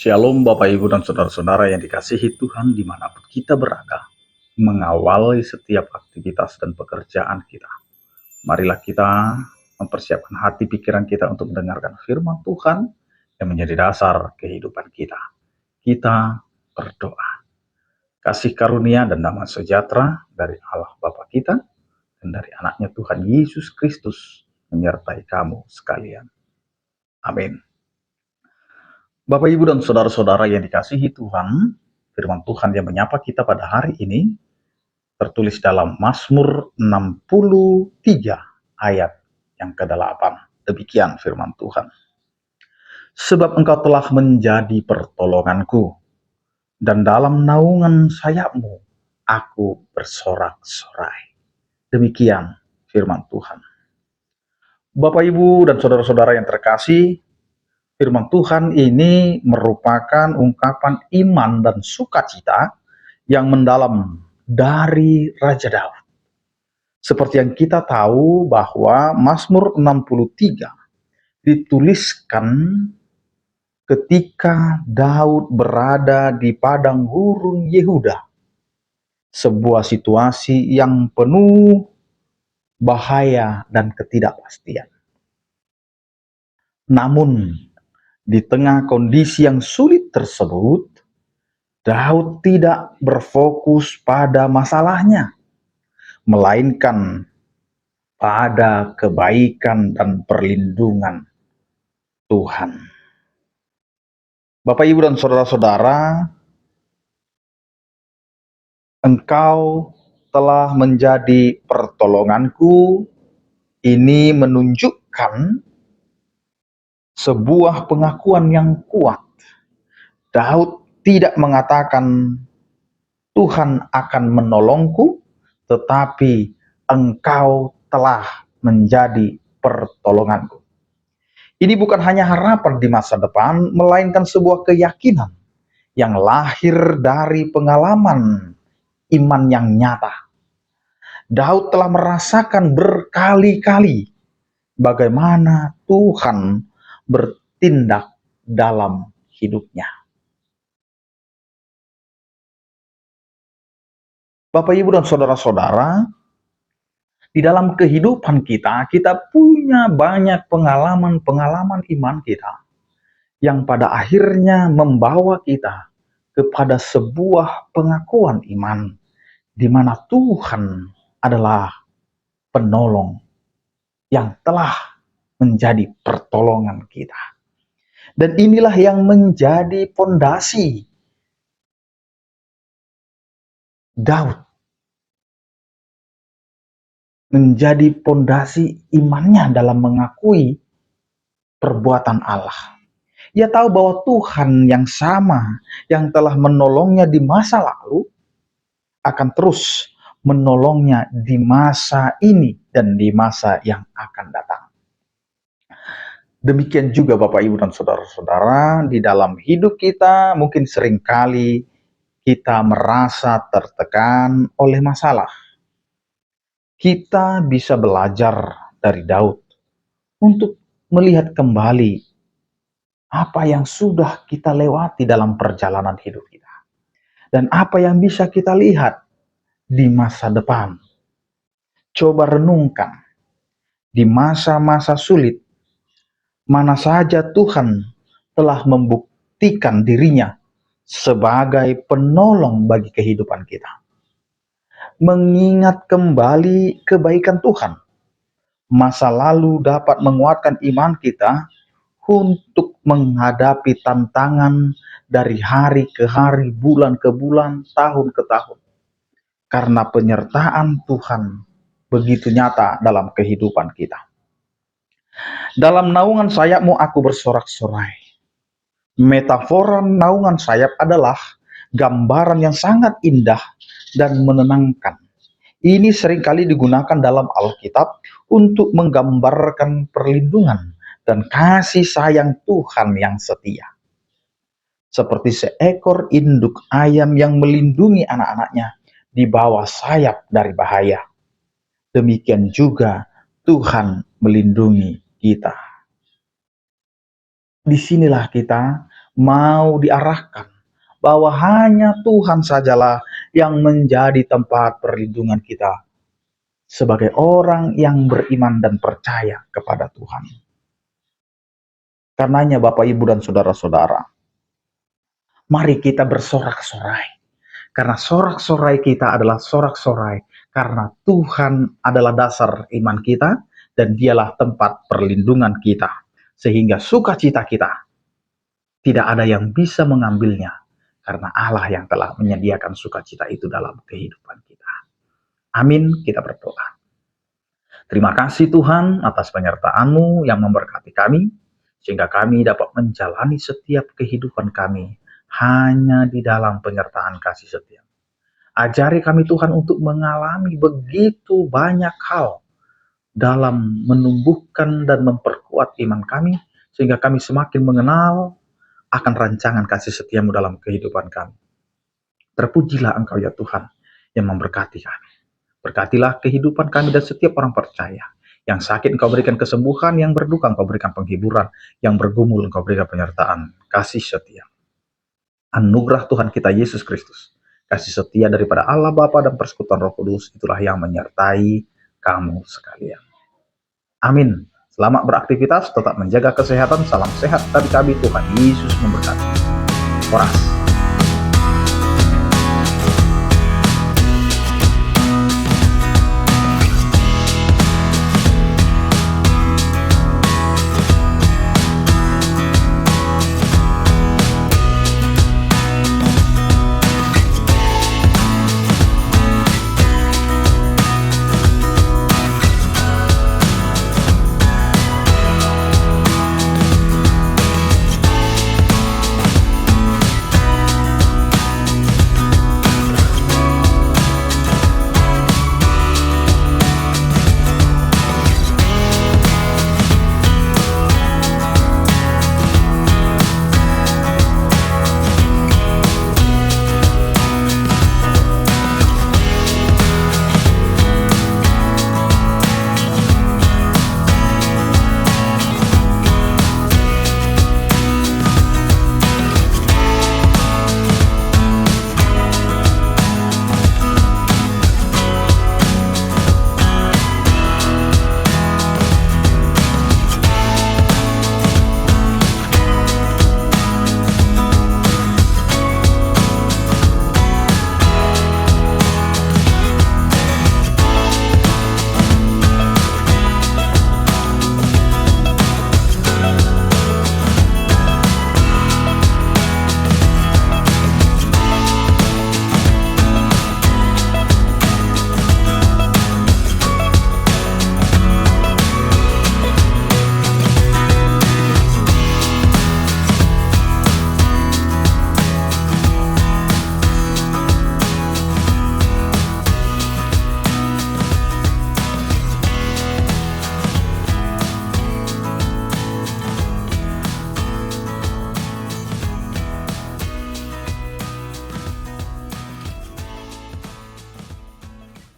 Shalom Bapak Ibu dan Saudara-saudara yang dikasihi Tuhan dimanapun kita berada. Mengawali setiap aktivitas dan pekerjaan kita, marilah kita mempersiapkan hati pikiran kita untuk mendengarkan firman Tuhan yang menjadi dasar kehidupan kita. Kita berdoa. Kasih karunia dan damai sejahtera dari Allah Bapa kita dan dari anaknya Tuhan Yesus Kristus menyertai kamu sekalian. Amin. Bapak, Ibu, dan Saudara-saudara yang dikasihi Tuhan, firman Tuhan yang menyapa kita pada hari ini tertulis dalam Mazmur 63 ayat yang ke-8. Demikian firman Tuhan. Sebab Engkau telah menjadi pertolonganku, dan dalam naungan sayapmu aku bersorak-sorai. Demikian firman Tuhan. Bapak, Ibu, dan Saudara-saudara yang terkasih, firman Tuhan ini merupakan ungkapan iman dan sukacita yang mendalam dari Raja Daud. Seperti yang kita tahu bahwa Mazmur 63 dituliskan ketika Daud berada di padang gurun Yehuda. Sebuah situasi yang penuh bahaya dan ketidakpastian. Namun, di tengah kondisi yang sulit tersebut, Daud tidak berfokus pada masalahnya, melainkan pada kebaikan dan perlindungan Tuhan. Bapak, Ibu, dan Saudara-saudara, Engkau telah menjadi pertolonganku. Ini menunjukkan sebuah pengakuan yang kuat. Daud tidak mengatakan Tuhan akan menolongku, tetapi Engkau telah menjadi pertolonganku. Ini bukan hanya harapan di masa depan, melainkan sebuah keyakinan yang lahir dari pengalaman iman yang nyata. Daud telah merasakan berkali-kali bagaimana Tuhan bertindak dalam hidupnya. Bapak, Ibu, dan Saudara-saudara, di dalam kehidupan kita punya banyak pengalaman-pengalaman iman kita yang pada akhirnya membawa kita kepada sebuah pengakuan iman di mana Tuhan adalah penolong yang telah menjadi pertolongan kita. Dan inilah yang menjadi fondasi Daud, menjadi fondasi imannya dalam mengakui perbuatan Allah. Ia tahu bahwa Tuhan yang sama yang telah menolongnya di masa lalu akan terus menolongnya di masa ini dan di masa yang akan datang. Demikian juga Bapak, Ibu, dan Saudara-saudara, di dalam hidup kita mungkin seringkali kita merasa tertekan oleh masalah. Kita bisa belajar dari Daud untuk melihat kembali apa yang sudah kita lewati dalam perjalanan hidup kita. Dan apa yang bisa kita lihat di masa depan. Coba renungkan, di masa-masa sulit, mana saja Tuhan telah membuktikan dirinya sebagai penolong bagi kehidupan kita. Mengingat kembali kebaikan Tuhan, masa lalu dapat menguatkan iman kita untuk menghadapi tantangan dari hari ke hari, bulan ke bulan, tahun ke tahun. Karena penyertaan Tuhan begitu nyata dalam kehidupan kita. Dalam naungan sayapmu aku bersorak-sorai. Metafora naungan sayap adalah gambaran yang sangat indah dan menenangkan. Ini seringkali digunakan dalam Alkitab untuk menggambarkan perlindungan dan kasih sayang Tuhan yang setia. Seperti seekor induk ayam yang melindungi anak-anaknya di bawah sayap dari bahaya. Demikian juga Tuhan melindungi kita. Disinilah kita mau diarahkan bahwa hanya Tuhan sajalah yang menjadi tempat perlindungan kita sebagai orang yang beriman dan percaya kepada Tuhan. Karenanya Bapak, Ibu, dan saudara-saudara, mari kita bersorak-sorai. Karena sorak-sorai kita adalah sorak-sorai karena Tuhan adalah dasar iman kita dan dialah tempat perlindungan kita. Sehingga sukacita kita tidak ada yang bisa mengambilnya karena Allah yang telah menyediakan sukacita itu dalam kehidupan kita. Amin, kita berdoa. Terima kasih Tuhan atas penyertaan-Mu yang memberkati kami, sehingga kami dapat menjalani setiap kehidupan kami hanya di dalam penyertaan kasih setia. Ajari kami Tuhan untuk mengalami begitu banyak hal dalam menumbuhkan dan memperkuat iman kami, sehingga kami semakin mengenal akan rancangan kasih setia-Mu dalam kehidupan kami. Terpujilah Engkau ya Tuhan yang memberkati kami. Berkatilah kehidupan kami dan setiap orang percaya. Yang sakit Engkau berikan kesembuhan, yang berduka Engkau berikan penghiburan, yang bergumul Engkau berikan penyertaan kasih setia. Anugerah Tuhan kita Yesus Kristus, kasih setia daripada Allah Bapa dan persekutuan Roh Kudus, itulah yang menyertai kamu sekalian. Amin. Selamat beraktivitas, tetap menjaga kesehatan, salam sehat dari kami, Tuhan Yesus memberkati. Horas.